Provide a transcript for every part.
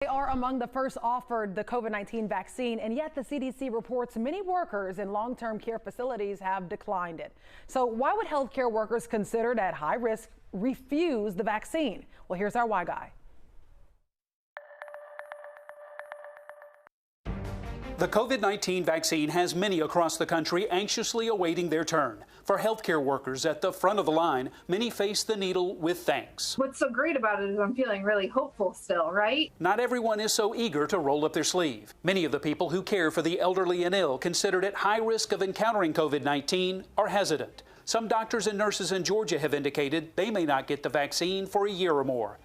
They are among the first offered the COVID-19 vaccine, and yet the CDC reports many workers in long-term care facilities have declined it. So why would healthcare workers considered at high risk refuse the vaccine? Well, here's our Why Guy. The COVID-19 vaccine has many across the country anxiously awaiting their turn. For healthcare workers at the front of the line, many face the needle with thanks. What's so great about it is I'm feeling really hopeful still, right? Not everyone is so eager to roll up their sleeve. Many of the people who care for the elderly and ill considered at high risk of encountering COVID-19 are hesitant. Some doctors and nurses in Georgia have indicated they may not get the vaccine for a year or more.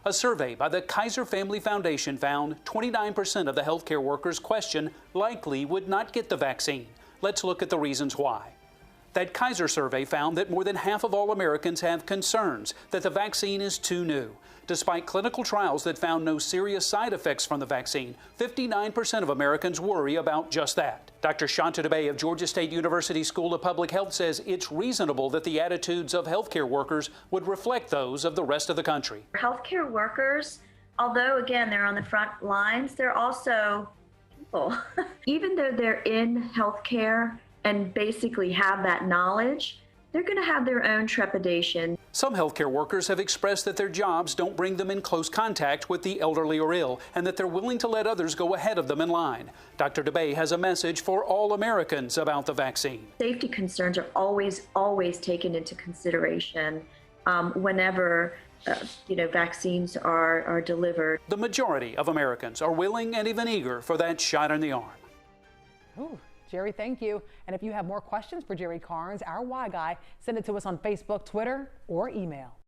A survey by the Kaiser Family Foundation found 29% of the healthcare workers questioned likely would not get the vaccine. Let's look at the reasons why. That Kaiser survey found that more than half of all Americans have concerns that the vaccine is too new. Despite clinical trials that found no serious side effects from the vaccine, 59% of Americans worry about just that. Dr. Shanta Dubey of Georgia State University School of Public Health says it's reasonable that the attitudes of healthcare workers would reflect those of the rest of the country. Healthcare workers, although again they're on the front lines, they're also people. Even though they're in healthcare and basically have that knowledge, they're going to have their own trepidation. Some healthcare workers have expressed that their jobs don't bring them in close contact with the elderly or ill, and that they're willing to let others go ahead of them in line. Dr. Dubey has a message for all Americans about the vaccine. Safety concerns are always taken into consideration whenever vaccines are delivered. The majority of Americans are willing and even eager for that shot in the arm. Ooh. Jerry, thank you. And if you have more questions for Jerry Carnes, our Why Guy, send it to us on Facebook, Twitter, or email.